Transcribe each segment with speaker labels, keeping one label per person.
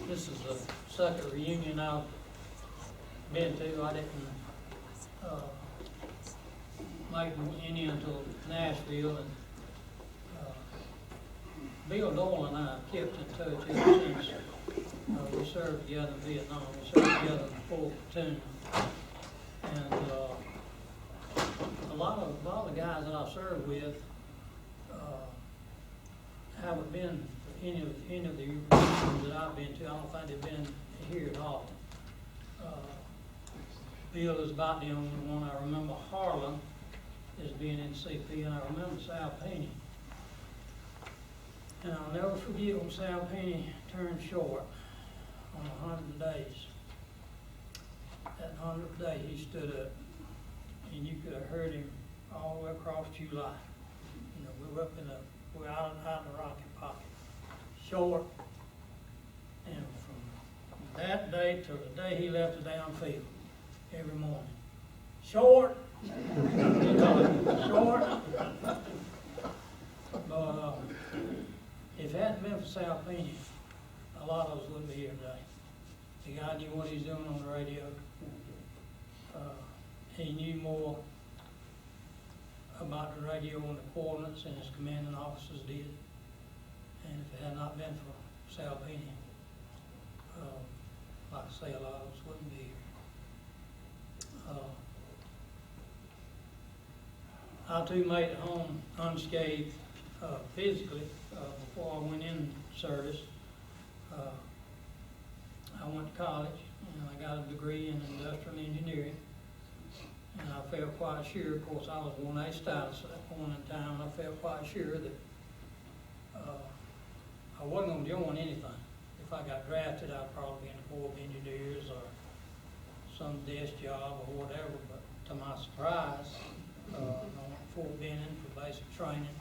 Speaker 1: this is the second reunion I've been to. I didn't, make any until Nashville, and, Bill Doyle and I kept in touch ever since, we served together in Vietnam. We served together in the 4th platoon. And, a lot of the guys that I served with, haven't been to any of the reunions that I've been to. I don't think they've been here at all. Bill is about the only one. I remember Harlan as being in CP, and I remember Sal Penny. And I'll never forget when Sal Penny turned short on 100 days. That 100th day he stood up, and you could have heard him all the way across July. You know, we were out in the Rocky Pocket. Short, and from that day till the day he left the downfield, every morning. Short, you know, short. But if it hadn't been for Sal Penny, a lot of us wouldn't be here today. The guy knew what he was doing on the radio. He knew more about the radio and the coordinates than his commanding officers did. And if it had not been for Sal Penny, like I say, a lot of us wouldn't be here. I too made it home unscathed physically before I went in service. I went to college and I got a degree in industrial engineering. And I felt quite sure, of course, I was 1A status at that point in time, and I felt quite sure that I wasn't going to join anything. If I got drafted, I'd probably be in the Corps of Engineers or some desk job or whatever. But to my surprise, I went to Fort Benning for basic training,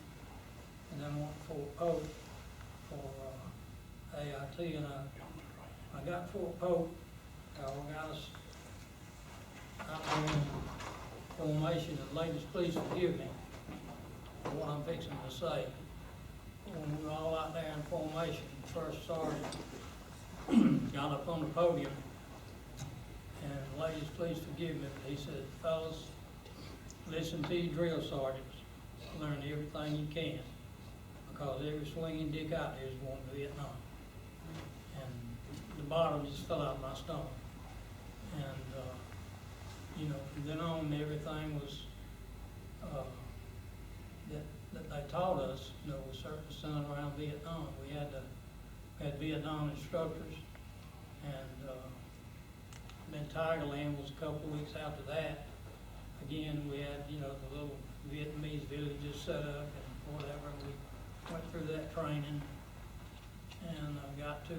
Speaker 1: and then went to Fort Pope for AIT. And I got Fort Pope. We got us out there in formation, and ladies, please forgive me for what I'm fixing to say. When we were all out there in formation, the first sergeant got up on the podium, and ladies, please forgive me, but he said, fellas, listen to your drill sergeants, learn everything you can, because every swinging dick out there is going to Vietnam. And the bottom just fell out of my stomach. And, you know, from then on, everything was, that they taught us, you know, was certainly centered around Vietnam. We had Vietnam instructors, and then Tigerland was a couple of weeks after that. Again, we had, you know, the little Vietnamese villages set up and whatever. We went through that training, and got to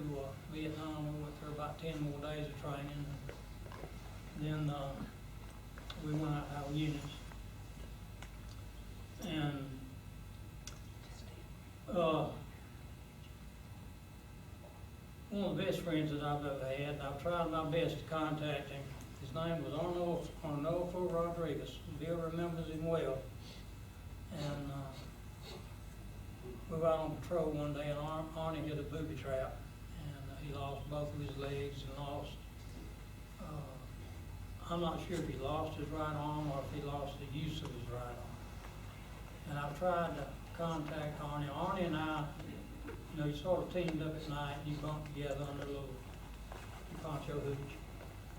Speaker 1: Vietnam. We went through about 10 more days of training. And then we went out to our units. And one of the best friends that I've ever had, and I've tried my best to contact him. His name was Arnolfo Rodriguez. Bill remembers him well. And we were out on patrol one day, and Arnie hit a booby trap, and he lost both of his legs and lost. I'm not sure if he lost his right arm or if he lost the use of his right arm. And I've tried to contact Arnie. Arnie and I, you know, you sort of teamed up at night and you bunked together under a little poncho hooch.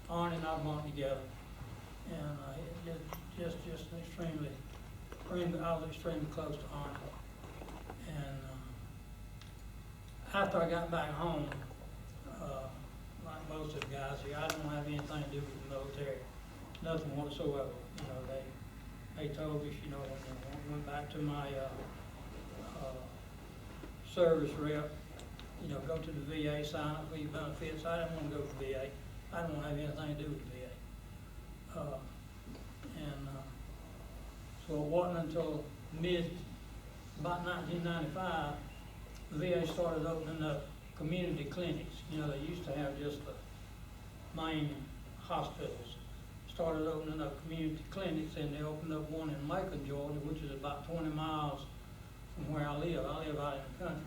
Speaker 1: Arnie and I bunked together, and it just an extremely, I was extremely close to Arnie. And after I got back home, like most of the guys here, I don't have anything to do with the military, nothing whatsoever. You know, they told us, you know, when I went back to my service rep, you know, go to the VA, sign up for your benefits. I didn't want to go to the VA. I didn't want to have anything to do with the VA. So it wasn't until about 1995, the VA started opening up community clinics. You know, they used to have just the main hospitals. Started opening up community clinics, and they opened up one in Macon, Georgia, which is about 20 miles from where I live. I live out in the country.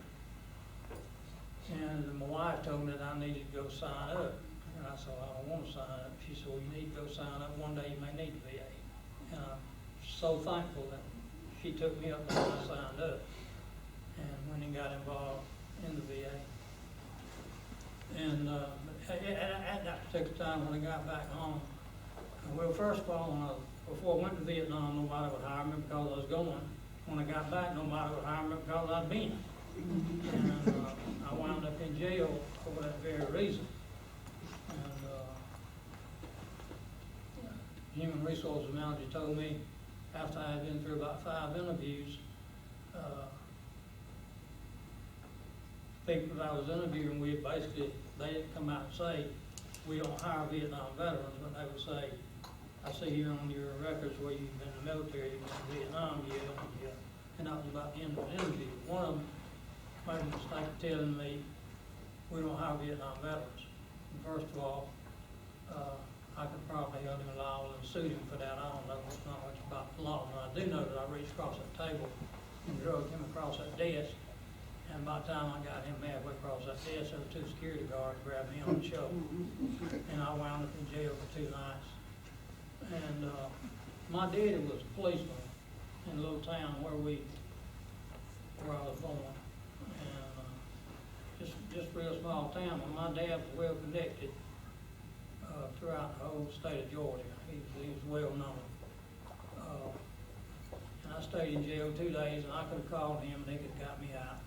Speaker 1: And my wife told me that I needed to go sign up. And I said, well, I don't want to sign up. She said, well, you need to go sign up. One day you may need the VA. And I'm so thankful that she took me up when I signed up and went and got involved in the VA. And at that particular time when I got back home, well, first of all, before I went to Vietnam, nobody would hire me because I was going. When I got back, nobody would hire me because I'd been. And I wound up in jail for that very reason. And Human Resources Manager told me after I had been through about 5 interviews, people that I was interviewing with, basically, they didn't come out and say, we don't hire Vietnam veterans, but they would say, I see here on your records where you've been in the military, you've been in Vietnam, yeah. And that was about the end of the interview. One of them made a mistake of telling me, we don't hire Vietnam veterans. And first of all, I could probably hold him liable and sue him for that. I don't know not much about the law, but I do know that I reached across that table and dragged him across that desk. And by the time I got him halfway across that desk, there were 2 security guards grabbed me on the shoulder. And I wound up in jail for 2 nights. And my daddy was a policeman in a little town where I was born. And just a real small town. And my dad was well connected throughout the whole state of Georgia. He was well known. And I stayed in jail 2 days, and I could have called him and he could have got me out.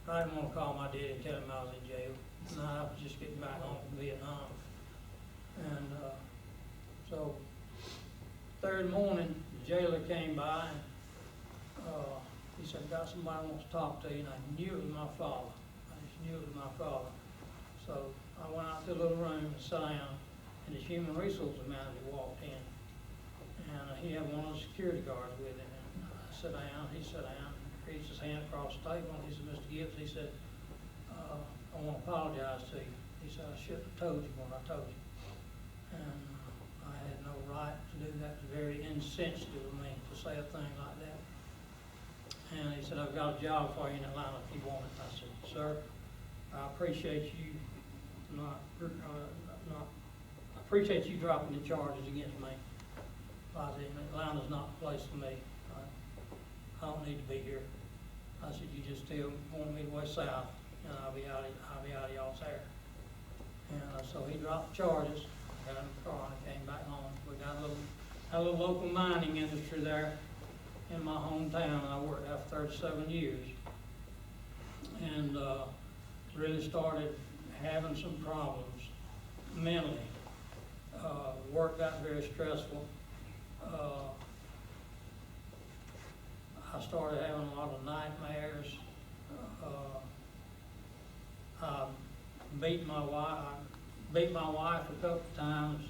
Speaker 1: I didn't want to call my daddy and tell him I was in jail. No, I was just getting back home from Vietnam. And so, third morning, the jailer came by and he said, got somebody who wants to talk to you, and I knew it was my father. I just knew it was my father. So I went out to the little room and sat down, and the Human Resources Manager walked in. And he had one of the security guards with him. And I sat down, he sat down, reached his hand across the table, and he said, Mr. Gibbs, he said, I want to apologize to you. He said, I shouldn't have told you what I told you. And I had no right to do that. It's very insensitive of me to say a thing like that. And he said, I've got a job for you in Atlanta if you want it. I said, sir, I appreciate you I appreciate you dropping the charges against me. I said, Atlanta's not the place for me. I don't need to be here. I said, you just want me to way south, and I'll be out of y'all's hair. And so he dropped the charges, got in the car, and came back home. We got a little local mining industry there in my hometown. I worked there for 37 years. And really started having some problems mentally. Work got very stressful. I started having a lot of nightmares. I beat my wife a couple of times,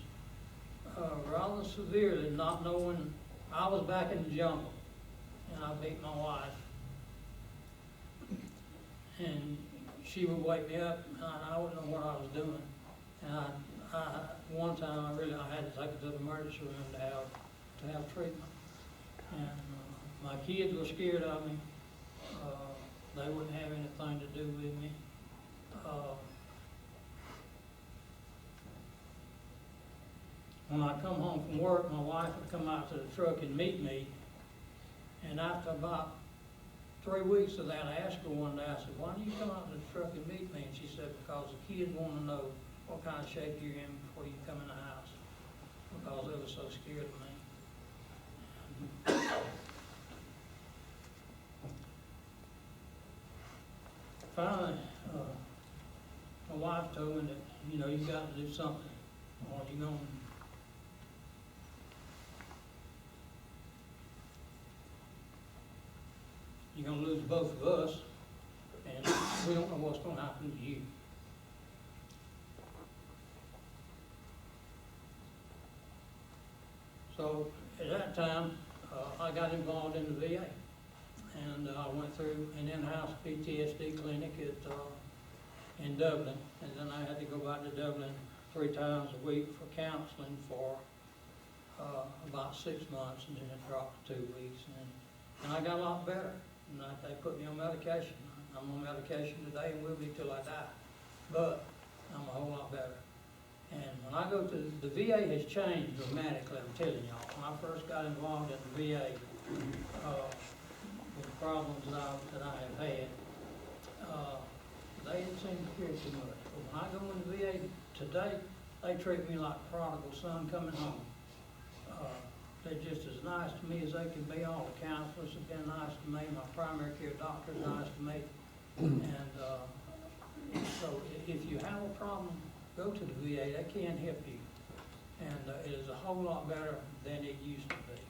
Speaker 1: rather severely, not knowing. I was back in the jungle, and I beat my wife. And she would wake me up, and I wouldn't know what I was doing. And one time I had to take her to the emergency room to have treatment. And my kids were scared of me. They wouldn't have anything to do with me. When I come home from work, my wife would come out to the truck and meet me. And after about 3 weeks of that, I asked her one day, I said, why do you come out to the truck and meet me? And she said, because the kids want to know what kind of shape you're in before you come in the house, because they were so scared of me. Finally, my wife told me that, you got to do something, or you're going to lose both of us, and we don't know what's going to happen to you. So at that time, I got involved in the VA, and I went through an in-house PTSD clinic in Dublin, and then I had to go back to Dublin 3 times a week for counseling for about 6 months, and then it dropped to 2 weeks, and I got a lot better. And they put me on medication. I'm on medication today and will be till I die, but I'm a whole lot better. And when I go to, the VA has changed dramatically, I'm telling y'all. When I first got involved in the VA, with the problems that I have had, they didn't seem to care too much. But when I go in the VA today, they treat me like a prodigal son coming home. They're just as nice to me as they can be. All the counselors have been nice to me. My primary care doctor's nice to me. And so if you have a problem, go to the VA. They can help you. And it is a whole lot better than it used to be.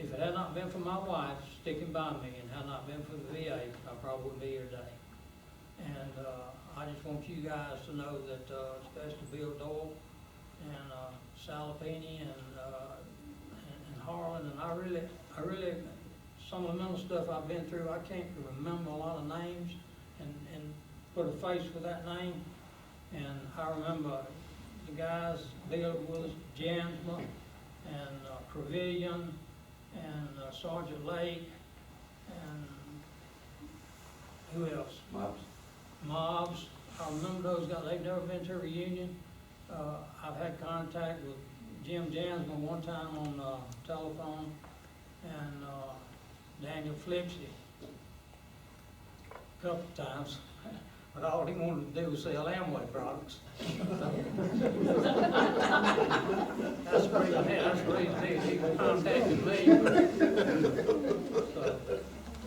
Speaker 1: If it had not been for my wife sticking by me and had not been for the VA, I probably wouldn't be here today. And I just want you guys to know that especially Bill Doyle and Salapini and Harlan, and I really, some of the mental stuff I've been through, I can't remember a lot of names and put a face with that name. And I remember the guys, Bill Willis, Jansma, and Pavilion, and Sergeant Lake, and who else? Mobs. I remember those guys. They've never been to a reunion. I've had contact with Jim Jansma one time on telephone, and Daniel Flipsy a couple of times. But all he wanted to do was sell Amway products. That's the reason he contacted me.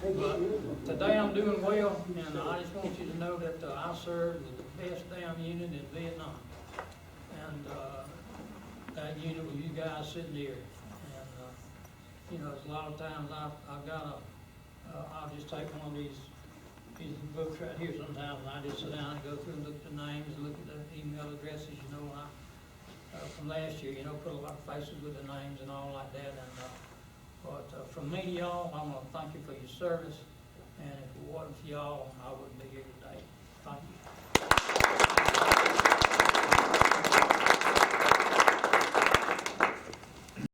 Speaker 1: But today I'm doing well, and I just want you to know that I served with the best damn unit in Vietnam. And that unit was you guys sitting here. And you know, there's a lot of times I've got I'll just take one of these books right here sometimes, and I just sit down and go through and look at the names, look at the email addresses, you know, from last year, you know, put a lot of faces with the names and all like that. And but from me to y'all, I want to thank you for your service, and if it wasn't for y'all, I wouldn't be here today.